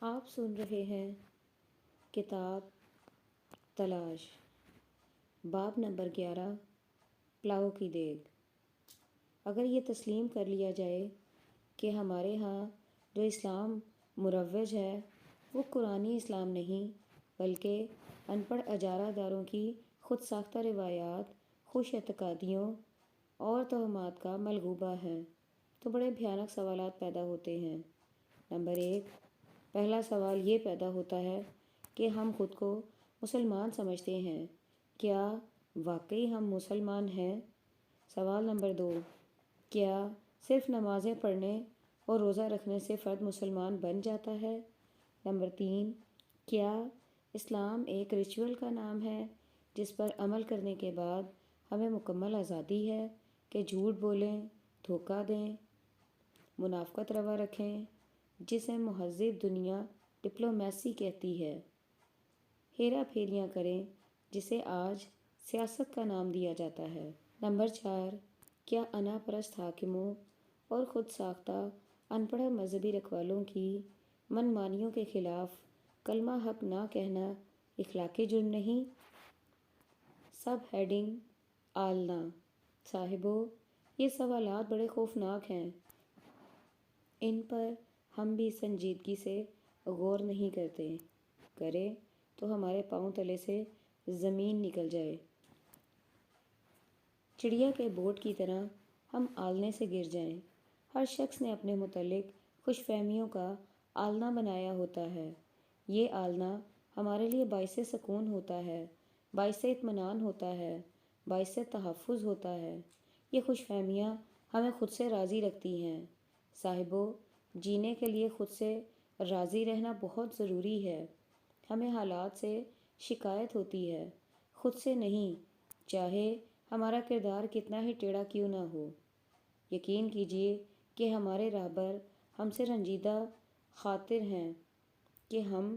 آپ سن رہے ہیں کتاب تلاش، باب نمبر 11، پلاؤ کی دیگ۔ اگر یہ تسلیم کر لیا جائے کہ ہمارے ہاں جو اسلام مروج ہے وہ قرآنی اسلام نہیں بلکہ ان پڑھ اجارہ داروں کی خود ساختہ روایات، خوش اعتقادیوں اور توہمات کا ملغوبہ ہے، تو بڑے بھیانک سوالات پیدا ہوتے ہیں۔ نمبر 1، پہلا سوال یہ پیدا ہوتا ہے کہ ہم خود کو مسلمان سمجھتے ہیں، کیا واقعی ہم مسلمان ہیں؟ سوال نمبر 2، کیا صرف نمازیں پڑھنے اور روزہ رکھنے سے فرد مسلمان بن جاتا ہے؟ نمبر 3، کیا اسلام ایک ریچول کا نام ہے جس پر عمل کرنے کے بعد ہمیں مکمل آزادی ہے کہ جھوٹ بولیں، دھوکہ دیں، منافقت روا رکھیں، جسے مہذب دنیا ڈپلومیسی کہتی ہے، ہیرا پھیریاں کریں جسے آج سیاست کا نام دیا جاتا ہے؟ نمبر 4، کیا انا پرست حاکموں اور خود ساختہ ان پڑھ مذہبی رکھوالوں کی من مانیوں کے خلاف کلمہ حق نہ کہنا اخلاقی جرم نہیں؟ سب ہیڈنگ آلنا صاحبو، یہ سوالات بڑے خوفناک ہیں، ان پر ہم بھی سنجیدگی سے غور نہیں کرتے، کریں تو ہمارے پاؤں تلے سے زمین نکل جائے۔ چڑیا کے بوٹ کی طرح ہم آلنے سے گر جائیں۔ ہر شخص نے اپنے متعلق خوش فہمیوں کا آلنا بنایا ہوتا ہے۔ یہ آلنا ہمارے لیے باعث سکون ہوتا ہے، باعث اطمینان ہوتا ہے، باعث تحفظ ہوتا ہے۔ یہ خوش فہمیاں ہمیں خود سے راضی رکھتی ہیں۔ صاحبو، جینے کے لیے خود سے راضی رہنا بہت ضروری ہے۔ ہمیں حالات سے شکایت ہوتی ہے، خود سے نہیں، چاہے ہمارا کردار کتنا ہی ٹیڑھا کیوں نہ ہو۔ یقین کیجیے کہ ہمارے رہبر ہم سے رنجیدہ خاطر ہیں کہ ہم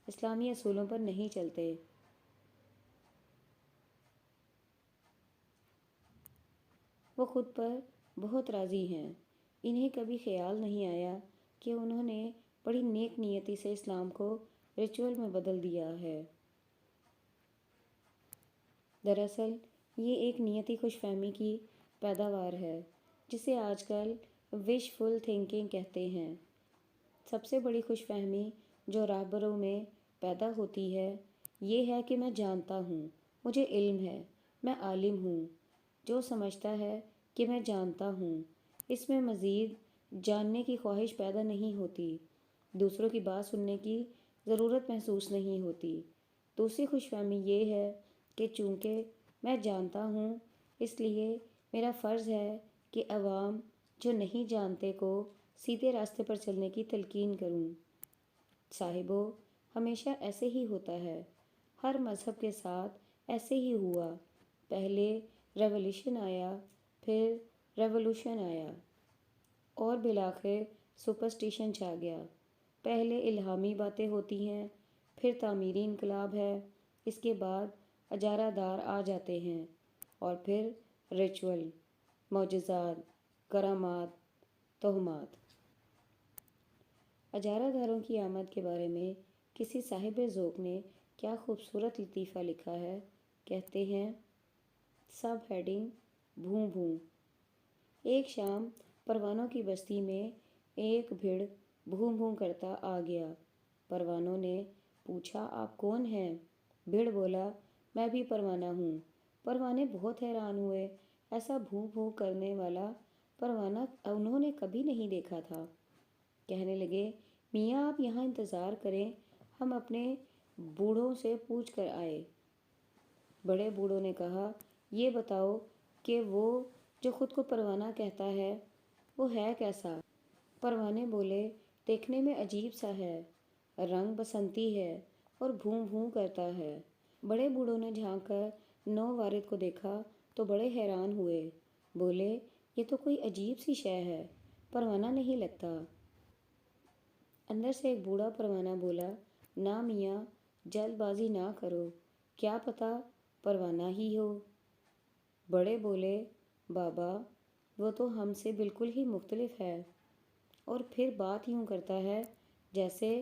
اسلامی اصولوں پر نہیں چلتے۔ وہ خود پر بہت راضی ہیں۔ انہیں کبھی خیال نہیں آیا کہ انہوں نے بڑی نیک نیتی سے اسلام کو ریچول میں بدل دیا ہے۔ دراصل یہ ایک نیتی خوش فہمی کی پیداوار ہے جسے آج کل وش فل تھنکنگ کہتے ہیں۔ سب سے بڑی خوش فہمی جو رہبروں میں پیدا ہوتی ہے یہ ہے کہ میں جانتا ہوں، مجھے علم ہے، میں عالم ہوں۔ جو سمجھتا ہے کہ میں جانتا ہوں، اس میں مزید جاننے کی خواہش پیدا نہیں ہوتی، دوسروں کی بات سننے کی ضرورت محسوس نہیں ہوتی۔ دوسری خوش فہمی یہ ہے کہ چونکہ میں جانتا ہوں اس لیے میرا فرض ہے کہ عوام جو نہیں جانتے کو سیدھے راستے پر چلنے کی تلقین کروں۔ صاحبو، ہمیشہ ایسے ہی ہوتا ہے، ہر مذہب کے ساتھ ایسے ہی ہوا۔ پہلے ریولیوشن آیا، پھر ریولوشن آیا، اور بالآخر سپرسٹیشن چھا گیا۔ پہلے الہامی باتیں ہوتی ہیں، پھر تعمیری انقلاب ہے، اس کے بعد اجارہ دار آ جاتے ہیں، اور پھر ریچول، معجزات، کرامات، توہمات۔ اجارہ داروں کی آمد کے بارے میں کسی صاحب ذوق نے کیا خوبصورت لطیفہ لکھا ہے، کہتے ہیں، سب ہیڈنگ بھوں بھوں۔ ایک شام پروانوں کی بستی میں ایک بھیڑ بھوں بھوں کرتا آ گیا۔ پروانوں نے پوچھا، آپ کون ہیں؟ بھیڑ بولا، میں بھی پروانہ ہوں۔ پروانے بہت حیران ہوئے، ایسا بھوں بھوں کرنے والا پروانہ انہوں نے کبھی نہیں دیکھا تھا۔ کہنے لگے، میاں آپ یہاں انتظار کریں، ہم اپنے بوڑھوں سے پوچھ کر آئے۔ بڑے بوڑھوں نے کہا، یہ بتاؤ کہ وہ جو خود کو پروانہ کہتا ہے وہ ہے کیسا؟ پروانے بولے، دیکھنے میں عجیب سا ہے، رنگ بسنتی ہے اور بھوں بھوں کرتا ہے۔ بڑے بوڑھوں نے جھانک کر نو وارد کو دیکھا تو بڑے حیران ہوئے، بولے، یہ تو کوئی عجیب سی شے ہے، پروانہ نہیں لگتا۔ اندر سے ایک بوڑھا پروانہ بولا، نہ میاں، جلد بازی نہ کرو، کیا پتہ پروانہ ہی ہو۔ بڑے بولے، بابا وہ تو ہم سے بالکل ہی مختلف ہے، اور پھر بات یوں کرتا ہے جیسے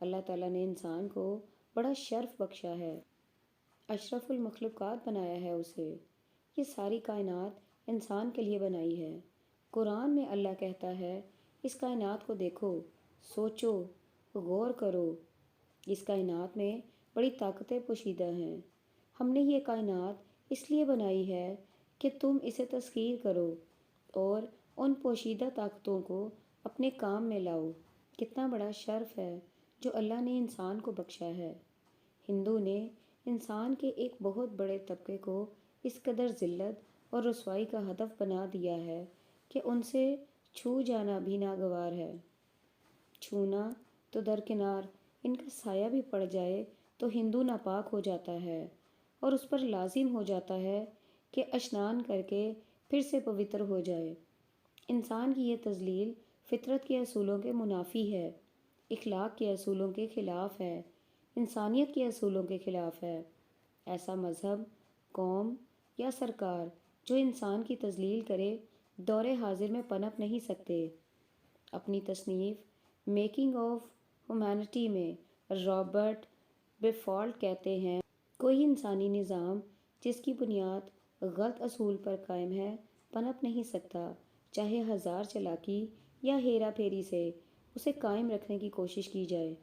اللہ تعالیٰ نے انسان کو بڑا شرف بخشا ہے، اشرف المخلوقات بنایا ہے اسے۔ یہ ساری کائنات انسان کے لیے بنائی ہے۔ قرآن میں اللہ کہتا ہے، اس کائنات کو دیکھو، سوچو، غور کرو۔ اس کائنات میں بڑی طاقتیں پوشیدہ ہیں۔ ہم نے یہ کائنات اس لیے بنائی ہے کہ تم اسے تسخیر کرو اور ان پوشیدہ طاقتوں کو اپنے کام میں لاؤ۔ کتنا بڑا شرف ہے جو اللہ نے انسان کو بخشا ہے۔ ہندو نے انسان کے ایک بہت بڑے طبقے کو اس قدر ذلت اور رسوائی کا ہدف بنا دیا ہے کہ ان سے چھو جانا بھی ناگوار ہے۔ چھونا تو درکنار، ان کا سایہ بھی پڑ جائے تو ہندو ناپاک ہو جاتا ہے اور اس پر لازم ہو جاتا ہے کہ اشنان کر کے پھر سے پوتر ہو جائے۔ انسان کی یہ تذلیل فطرت کے اصولوں کے منافی ہے، اخلاق کے اصولوں کے خلاف ہے، انسانیت کے اصولوں کے خلاف ہے۔ ایسا مذہب، قوم یا سرکار جو انسان کی تذلیل کرے، دور حاضر میں پنپ نہیں سکتے۔ اپنی تصنیف میکنگ آف ہیومینٹی میں رابرٹ بریفالڈ کہتے ہیں، کوئی انسانی نظام جس کی بنیاد غلط اصول پر قائم ہے پنپ نہیں سکتا، چاہے ہزار چالاکی یا ہیرا پھیری سے اسے قائم رکھنے کی کوشش کی جائے۔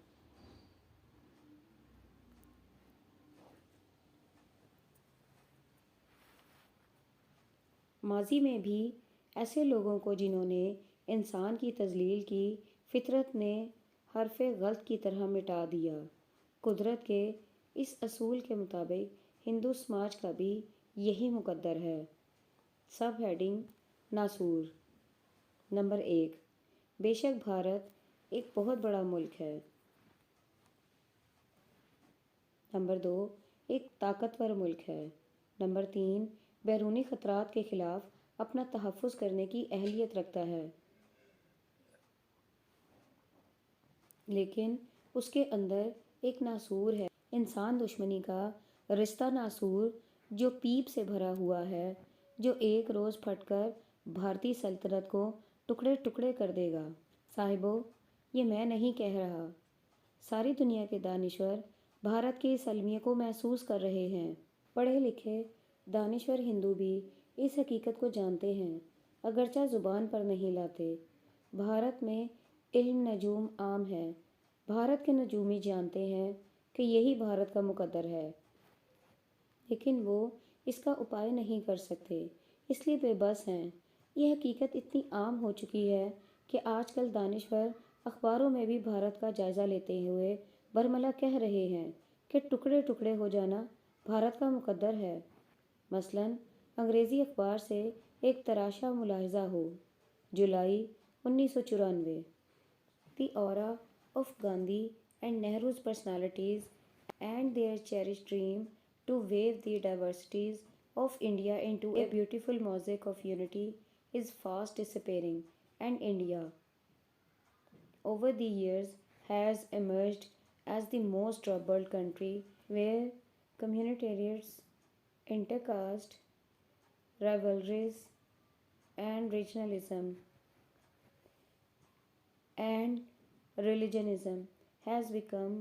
ماضی میں بھی ایسے لوگوں کو جنہوں نے انسان کی تذلیل کی، فطرت نے حرف غلط کی طرح مٹا دیا۔ قدرت کے اس اصول کے مطابق ہندو سماج کا بھی یہی مقدر ہے۔ سب ہیڈنگ ناسور۔ نمبر 1، بے شک بھارت ایک بہت بڑا ملک ہے۔ نمبر 2، ایک طاقتور ملک ہے۔ نمبر 3، بیرونی خطرات کے خلاف اپنا تحفظ کرنے کی اہلیت رکھتا ہے، لیکن اس کے اندر ایک ناسور ہے، انسان دشمنی کا رشتہ ناسور جو پیپ سے بھرا ہوا ہے، جو ایک روز پھٹ کر بھارتی سلطنت کو ٹکڑے ٹکڑے کر دے گا۔ صاحبو، یہ میں نہیں کہہ رہا، ساری دنیا کے دانشور بھارت کے اس المیہ کو محسوس کر رہے ہیں۔ پڑھے لکھے دانشور ہندو بھی اس حقیقت کو جانتے ہیں، اگرچہ زبان پر نہیں لاتے۔ بھارت میں علم نجوم عام ہے، بھارت کے نجومی جانتے ہیں کہ یہی بھارت کا مقدر ہے، لیکن وہ اس کا اپائے نہیں کر سکتے، اس لیے بے بس ہیں۔ یہ حقیقت اتنی عام ہو چکی ہے کہ آج کل دانشور اخباروں میں بھی بھارت کا جائزہ لیتے ہوئے برملا کہہ رہے ہیں کہ ٹکڑے ٹکڑے ہو جانا بھارت کا مقدر ہے۔ مثلاً انگریزی اخبار سے ایک تراشا ملاحظہ ہو، جولائی 1994، the aura of Gandhi and Nehru's personalities and their cherished dream to weave the diversities of India into a beautiful mosaic of unity is fast disappearing, and India, over the years, has emerged as the most troubled country where communitarians, intercaste rivalries, and regionalism and religionism has become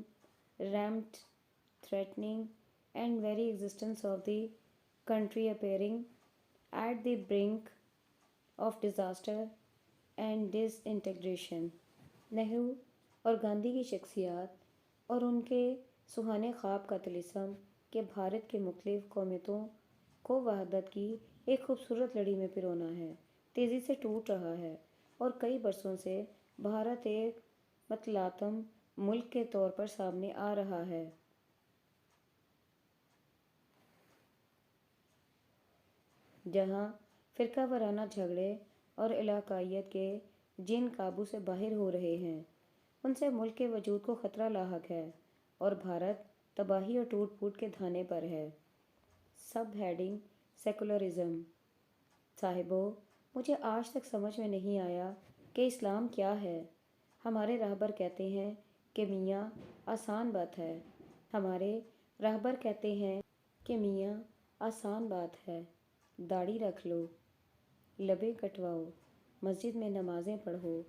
rampant, threatening and very existence of the country appearing at the brink of disaster and disintegration۔ Nehru اور گاندھی کی شخصیات اور ان کے سہانے خواب کا طلسم کہ بھارت کے مختلف قومیتوں کو وحدت کی ایک خوبصورت لڑی میں پرونا ہے، تیزی سے ٹوٹ رہا ہے، اور کئی برسوں سے بھارت ایک متلاطم ملک کے طور پر سامنے آ رہا ہے، جہاں فرقہ وارانہ جھگڑے اور علاقائیت کے جن قابو سے باہر ہو رہے ہیں، ان سے ملک کے وجود کو خطرہ لاحق ہے، اور بھارت تباہی اور ٹوٹ پھوٹ کے دھانے پر ہے۔ Sub heading secularism. صاحبو، مجھے آج تک سمجھ میں نہیں آیا کہ اسلام کیا ہے۔ ہمارے راہبر کہتے ہیں کہ میاں آسان بات ہے، ہمارے راہبر کہتے ہیں کہ میاں آسان بات ہے، داڑھی رکھ لو، لبیں کٹواؤ، مسجد میں نمازیں پڑھو،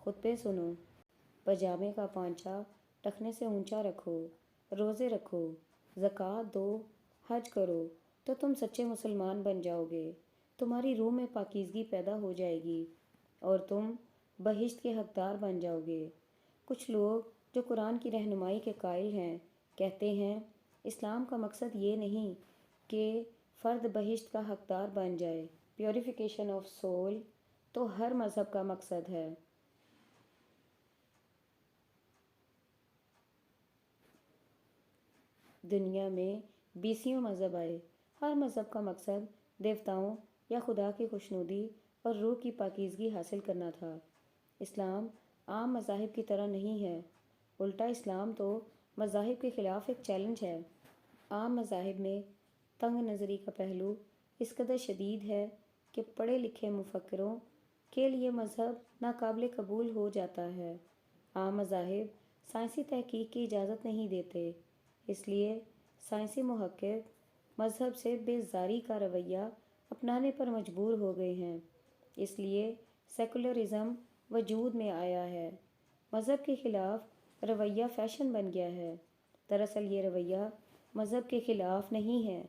خطبے سنو، پاجامے کا پانچا رکھنے سے اونچا رکھو، روزے رکھو، زکوٰۃ دو، حج کرو، تو تم سچے مسلمان بن جاؤ گے، تمہاری روح میں پاکیزگی پیدا ہو جائے گی اور تم بہشت کے حقدار بن جاؤ گے۔ کچھ لوگ جو قرآن کی رہنمائی کے قائل ہیں کہتے ہیں اسلام کا مقصد یہ نہیں کہ فرد بہشت کا حقدار بن جائے، پیوریفیکیشن آف سول تو ہر مذہب کا مقصد ہے۔ دنیا میں بیسیوں مذہب آئے، ہر مذہب کا مقصد دیوتاؤں یا خدا کی خوشنودی اور روح کی پاکیزگی حاصل کرنا تھا۔ اسلام عام مذاہب کی طرح نہیں ہے، الٹا اسلام تو مذاہب کے خلاف ایک چیلنج ہے۔ عام مذاہب میں تنگ نظری کا پہلو اس قدر شدید ہے کہ پڑھے لکھے مفکروں کے لیے مذہب ناقابل قبول ہو جاتا ہے۔ عام مذاہب سائنسی تحقیق کی اجازت نہیں دیتے، اس لیے سائنسی محقق مذہب سے بیزاری کا رویہ اپنانے پر مجبور ہو گئے ہیں، اس لیے سیکولرزم وجود میں آیا ہے۔ مذہب کے خلاف رویہ فیشن بن گیا ہے۔ دراصل یہ رویہ مذہب کے خلاف نہیں ہے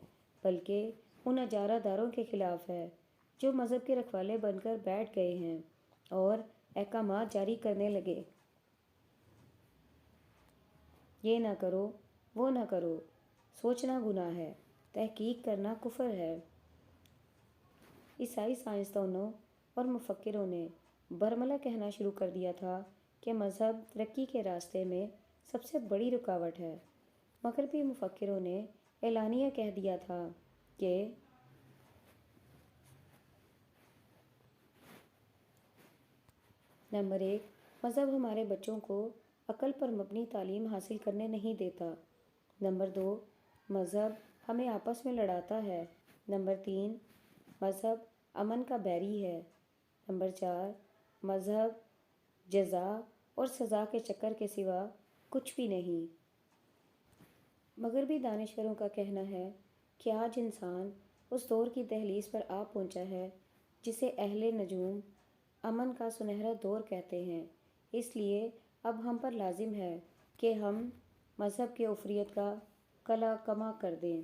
بلکہ ان اجارہ داروں کے خلاف ہے جو مذہب کے رکھوالے بن کر بیٹھ گئے ہیں اور احکامات جاری کرنے لگے۔ یہ نہ کرو، وہ نہ کرو، سوچنا گناہ ہے، تحقیق کرنا کفر ہے۔ عیسائی سائنسدانوں اور مفکروں نے برملا کہنا شروع کر دیا تھا کہ مذہب ترقی کے راستے میں سب سے بڑی رکاوٹ ہے۔ مغربی مفکروں نے اعلانیہ کہہ دیا تھا کہ نمبر 1، مذہب ہمارے بچوں کو عقل پر مبنی تعلیم حاصل کرنے نہیں دیتا۔ نمبر 2، مذہب ہمیں آپس میں لڑاتا ہے۔ نمبر 3، مذہب امن کا بیری ہے۔ نمبر 4، مذہب جزا اور سزا کے چکر کے سوا کچھ بھی نہیں۔ مغربی دانشوروں کا کہنا ہے کہ آج انسان اس دور کی دہلیز پر آ پہنچا ہے جسے اہل نجوم امن کا سنہرا دور کہتے ہیں، اس لیے اب ہم پر لازم ہے کہ ہم مذہب کے عفریت کا کلا کما کر دیں۔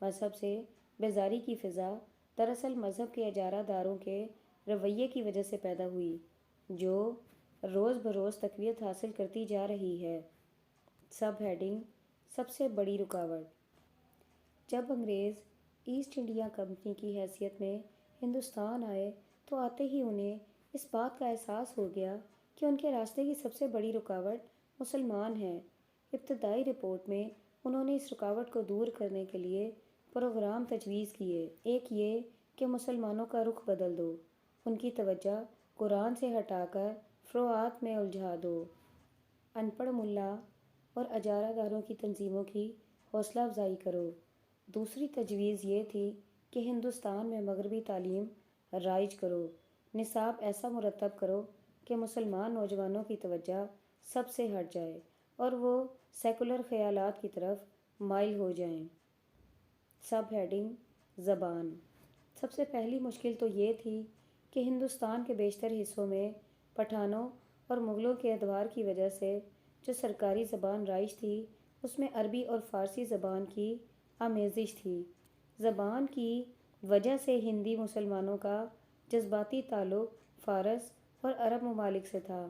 مذہب سے بیزاری کی فضا دراصل مذہب کے اجارہ داروں کے رویے کی وجہ سے پیدا ہوئی جو روز بروز تقویت حاصل کرتی جا رہی ہے۔ سب ہیڈنگ: سب سے بڑی رکاوٹ۔ جب انگریز ایسٹ انڈیا کمپنی کی حیثیت میں ہندوستان آئے تو آتے ہی انہیں اس بات کا احساس ہو گیا کہ ان کے راستے کی سب سے بڑی رکاوٹ مسلمان ہیں۔ ابتدائی رپورٹ میں انہوں نے اس رکاوٹ کو دور کرنے کے لیے پروگرام تجویز کیے۔ ایک یہ کہ مسلمانوں کا رخ بدل دو، ان کی توجہ قرآن سے ہٹا کر فروعات میں الجھا دو، ان پڑھ ملا اور اجارہ داروں کی تنظیموں کی حوصلہ افزائی کرو۔ دوسری تجویز یہ تھی کہ ہندوستان میں مغربی تعلیم رائج کرو، نصاب ایسا مرتب کرو کہ مسلمان نوجوانوں کی توجہ سب سے ہٹ جائے اور وہ سیکولر خیالات کی طرف مائل ہو جائیں۔ سب ہیڈنگ: زبان۔ سب سے پہلی مشکل تو یہ تھی کہ ہندوستان کے بیشتر حصوں میں پٹھانوں اور مغلوں کے ادوار کی وجہ سے جو سرکاری زبان رائج تھی اس میں عربی اور فارسی زبان کی آمیزش تھی۔ زبان کی وجہ سے ہندی مسلمانوں کا جذباتی تعلق فارس اور عرب ممالک سے تھا،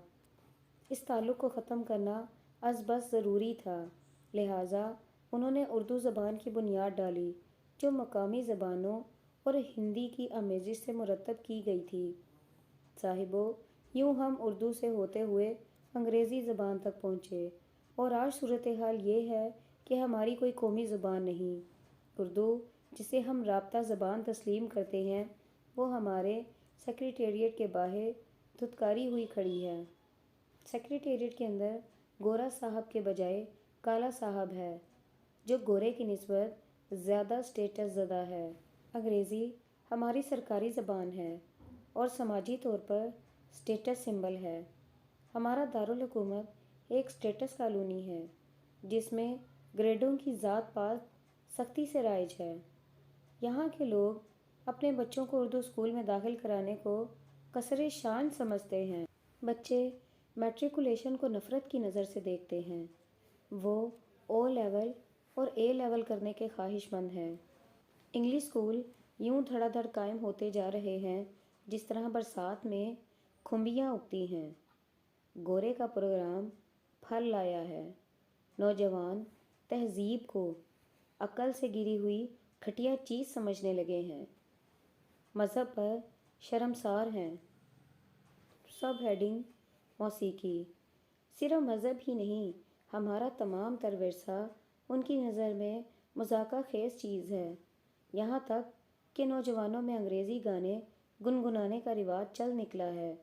اس تعلق کو ختم کرنا از بس ضروری تھا، لہٰذا انہوں نے اردو زبان کی بنیاد ڈالی جو مقامی زبانوں اور ہندی کی آمیزش سے مرتب کی گئی تھی۔ صاحبو، یوں ہم اردو سے ہوتے ہوئے انگریزی زبان تک پہنچے اور آج صورتحال یہ ہے کہ ہماری کوئی قومی زبان نہیں۔ اردو جسے ہم رابطہ زبان تسلیم کرتے ہیں وہ ہمارے سیکریٹریٹ کے باہر دھتکاری ہوئی کھڑی ہے۔ سیکریٹریٹ کے اندر گورا صاحب کے بجائے کالا صاحب ہے جو گورے کی نسبت زیادہ اسٹیٹس زدہ ہے۔ انگریزی ہماری سرکاری زبان ہے اور سماجی طور پر اسٹیٹس سمبل ہے۔ ہمارا دارالحکومت ایک اسٹیٹس کالونی ہے جس میں گریڈوں کی ذات پات سختی سے رائج ہے۔ یہاں کے لوگ اپنے بچوں کو اردو اسکول میں داخل کرانے کو کسرِ شان سمجھتے ہیں۔ بچے میٹریکولیشن کو نفرت کی نظر سے دیکھتے ہیں۔ وہ او لیول اور اے لیول کرنے کے خواہش مند ہیں۔ انگلش اسکول یوں دھڑا دھڑ قائم ہوتے جا رہے ہیں جس طرح برسات میں کھمبیاں اگتی ہیں۔ گورے کا پروگرام پھل لایا ہے۔ نوجوان تہذیب کو عقل سے گری ہوئی گھٹیا چیز سمجھنے لگے ہیں، مذہب پر شرمسار ہیں۔ سب ہیڈنگ: موسیقی۔ صرف مذہب ہی نہیں، ہمارا تمام تر ورثہ ان کی نظر میں مذاقہ خیز چیز ہے۔ یہاں تک کہ نوجوانوں میں انگریزی گانے گنگنانے کا رواج چل نکلا ہے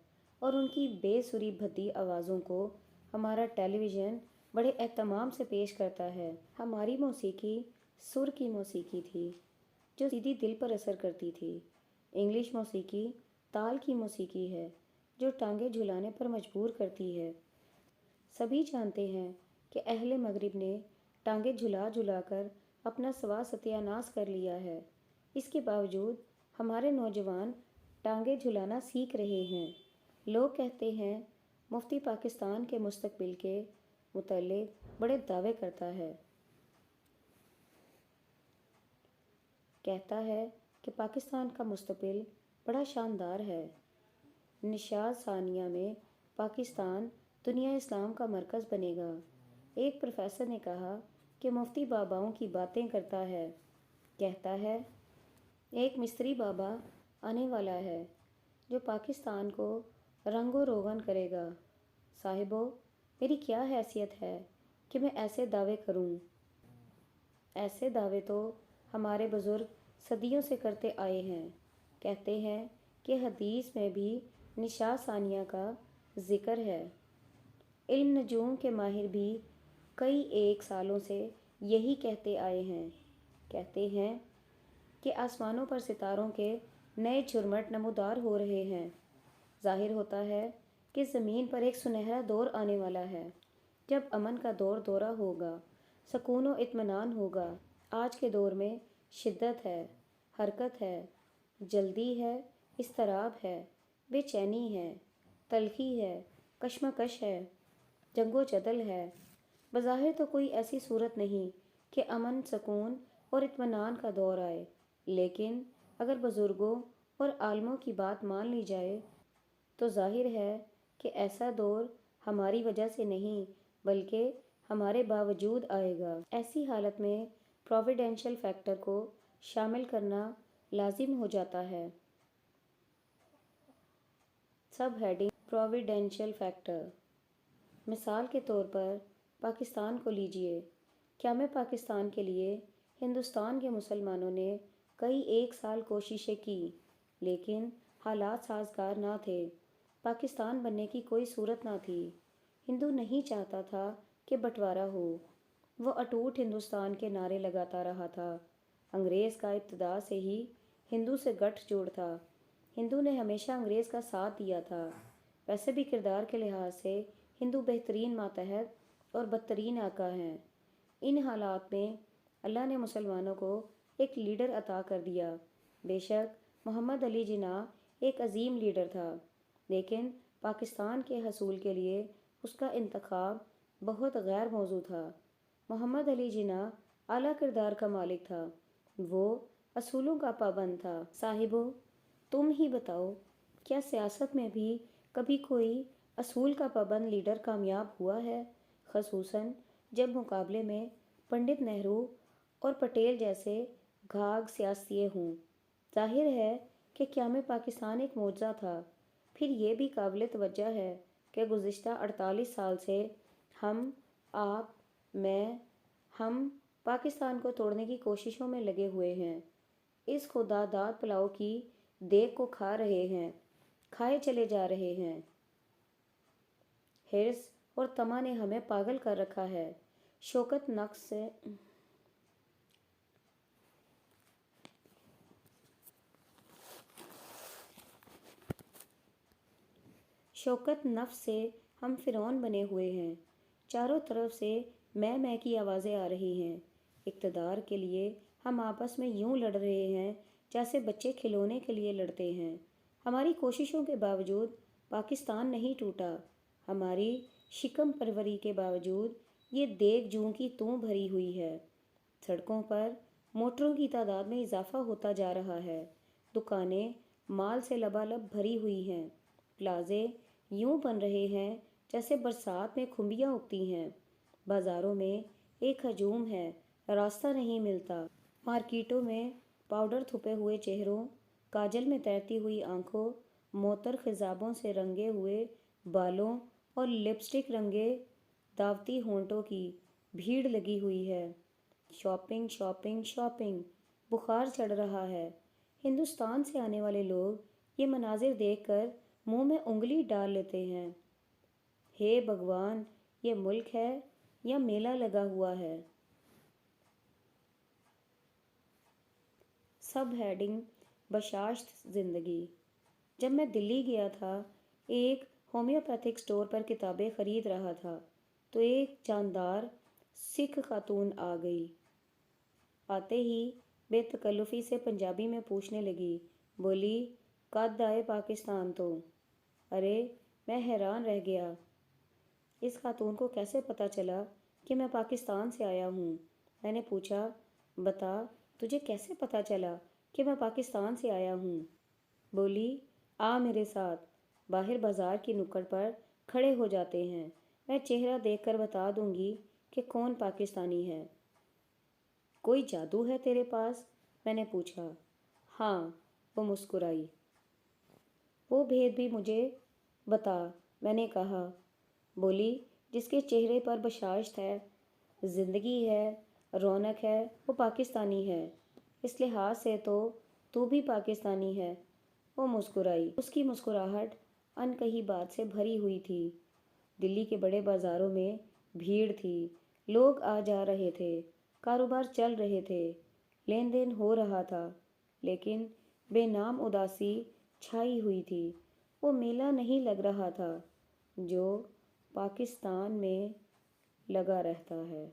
اور ان کی بے سری بھدی آوازوں کو ہمارا ٹیلی ویژن بڑے اہتمام سے پیش کرتا ہے۔ ہماری موسیقی سر کی موسیقی تھی جو سیدھی دل پر اثر کرتی تھی۔ انگلش موسیقی تال کی موسیقی ہے جو ٹانگیں جھلانے پر مجبور کرتی ہے۔ سبھی جانتے ہیں کہ اہل مغرب نے ٹانگیں جھلا جھلا کر اپنا سوا ستیہ ناش کر لیا ہے۔ اس کے باوجود ہمارے نوجوان ٹانگیں جھلانا سیکھ رہے ہیں۔ لوگ کہتے ہیں مفتی پاکستان کے مستقبل کے متعلق بڑے دعوے کرتا ہے۔ کہتا ہے کہ پاکستان کا مستقبل بڑا شاندار ہے۔ نشاط ثانیہ میں پاکستان دنیا اسلام کا مرکز بنے گا۔ ایک پروفیسر نے کہا کہ مفتی باباؤں کی باتیں کرتا ہے۔ کہتا ہے ایک مستری بابا آنے والا ہے جو پاکستان کو رنگ و روغن کرے گا۔ صاحبو، میری کیا حیثیت ہے کہ میں ایسے دعوے کروں؟ ایسے دعوے تو ہمارے بزرگ صدیوں سے کرتے آئے ہیں۔ کہتے ہیں کہ حدیث میں بھی نشاط ثانیہ کا ذکر ہے۔ علم نجوم کے ماہر بھی کئی ایک سالوں سے یہی کہتے آئے ہیں۔ کہتے ہیں کہ آسمانوں پر ستاروں کے نئے جھرمٹ نمودار ہو رہے ہیں۔ ظاہر ہوتا ہے کہ زمین پر ایک سنہرا دور آنے والا ہے جب امن کا دور دورہ ہوگا، سکون و اطمینان ہوگا۔ آج کے دور میں شدت ہے، حرکت ہے، جلدی ہے، اضطراب ہے، بے چینی ہے، تلخی ہے، کشمکش ہے، جنگ و جدل ہے۔ بظاہر تو کوئی ایسی صورت نہیں کہ امن، سکون اور اطمینان کا دور آئے، لیکن اگر بزرگوں اور عالموں کی بات مان لی جائے تو ظاہر ہے کہ ایسا دور ہماری وجہ سے نہیں بلکہ ہمارے باوجود آئے گا۔ ایسی حالت میں پروویڈینشل فیکٹر کو شامل کرنا لازم ہو جاتا ہے۔ Subheading: providential factor. مثال کے طور پر پاکستان کو لیجئے۔ قیام پاکستان کے لیے ہندوستان کے مسلمانوں نے کئی ایک سال کوششیں کی لیکن حالات سازگار نہ تھے۔ پاکستان بننے کی کوئی صورت نہ تھی۔ ہندو نہیں چاہتا تھا کہ بٹوارا ہو۔ وہ اٹوٹ ہندوستان کے نعرے لگاتا رہا تھا۔ انگریز کا ابتدا سے ہی ہندو سے گٹھ جوڑ تھا۔ ہندو نے ہمیشہ انگریز کا ساتھ دیا تھا۔ ویسے بھی کردار کے لحاظ سے ہندو بہترین ماتحت اور بدترین آقا ہیں۔ ان حالات میں اللہ نے مسلمانوں کو ایک لیڈر عطا کر دیا۔ بے شک محمد علی جناح ایک عظیم لیڈر تھا، لیکن پاکستان کے حصول کے لیے اس کا انتخاب بہت غیر موزوں تھا۔ محمد علی جناح اعلیٰ کردار کا مالک تھا، وہ اصولوں کا پابند تھا۔ صاحبو، تم ہی بتاؤ، کیا سیاست میں بھی کبھی کوئی اصول کا پابند لیڈر کامیاب ہوا ہے، خصوصاً جب مقابلے میں پنڈت نہرو اور پٹیل جیسے گھاگ سیاسی ہوں؟ ظاہر ہے کہ قیام پاکستان ایک معجزہ تھا۔ پھر یہ بھی قابل توجہ ہے کہ گزشتہ 48 سال سے آپ، میں، ہم پاکستان کو توڑنے کی کوششوں میں لگے ہوئے ہیں۔ اس خدا داد پلاؤ کی دیگ کو کھا رہے ہیں، کھائے چلے جا رہے ہیں۔ حرص اور طمع نے ہمیں پاگل کر رکھا ہے۔ شوکت نفس سے ہم فرعون بنے ہوئے ہیں۔ چاروں طرف سے میں کی آوازیں آ رہی ہیں۔ اقتدار کے لیے ہم آپس میں یوں لڑ رہے ہیں جیسے بچے کھلونے کے لیے لڑتے ہیں۔ ہماری کوششوں کے باوجود پاکستان نہیں ٹوٹا۔ ہماری شکم پروری کے باوجود یہ دیکھ جوں کی توں بھری ہوئی ہے۔ سڑکوں پر موٹروں کی تعداد میں اضافہ ہوتا جا رہا ہے۔ دکانیں مال سے لبالب بھری ہوئی ہیں۔ پلازے یوں بن رہے ہیں جیسے برسات میں کھمبیاں اگتی ہیں۔ بازاروں میں ایک ہجوم ہے، راستہ نہیں ملتا۔ مارکیٹوں میں پاؤڈر تھپے ہوئے چہروں، کاجل میں تیرتی ہوئی آنکھوں، معطر خضابوں سے رنگے ہوئے بالوں اور لپسٹک رنگے دعوتی ہونٹوں کی بھیڑ لگی ہوئی ہے۔ شاپنگ شاپنگ شاپنگ، بخار چڑھ رہا ہے۔ ہندوستان سے آنے والے لوگ یہ مناظر دیکھ کر منہ میں انگلی ڈال لیتے ہیں۔ ہے بھگوان، یہ ملک ہے یا میلہ لگا ہوا ہے؟ سب ہیڈنگ: بشاشت زندگی۔ جب میں دلی گیا تھا، ایک ہومیوپیتھک اسٹور پر کتابیں خرید رہا تھا تو ایک جاندار سکھ خاتون آ گئی۔ آتے ہی بے تکلفی سے پنجابی میں پوچھنے لگی، بولی، کد آئے پاکستان تو؟ ارے میں حیران رہ گیا، اس خاتون کو کیسے پتہ چلا کہ میں پاکستان سے آیا ہوں؟ میں نے پوچھا، بتا، تجھے کیسے پتہ چلا کہ میں پاکستان سے آیا ہوں؟ بولی، آ میرے ساتھ، باہر بازار کی نکڑ پر کھڑے ہو جاتے ہیں، میں چہرہ دیکھ کر بتا دوں گی کہ کون پاکستانی ہے۔ کوئی جادو ہے تیرے پاس؟ میں نے پوچھا۔ ہاں، وہ مسکرائی۔ وہ بھید بھی مجھے بتا، میں نے کہا۔ بولی، جس کے چہرے پر بشاشت ہے، زندگی ہے، رونق ہے، وہ پاکستانی ہے۔ اس لحاظ سے تو بھی پاکستانی ہے۔ وہ مسکرائی۔ اس کی مسکراہٹ ان کہی بات سے بھری ہوئی تھی۔ دلی کے بڑے بازاروں میں بھیڑ تھی، لوگ آ جا رہے تھے، کاروبار چل رہے تھے، لین دین ہو رہا تھا، لیکن بے نام اداسی چھائی ہوئی تھی۔ وہ میلہ نہیں لگ رہا تھا جو پاکستان میں لگا رہتا ہے۔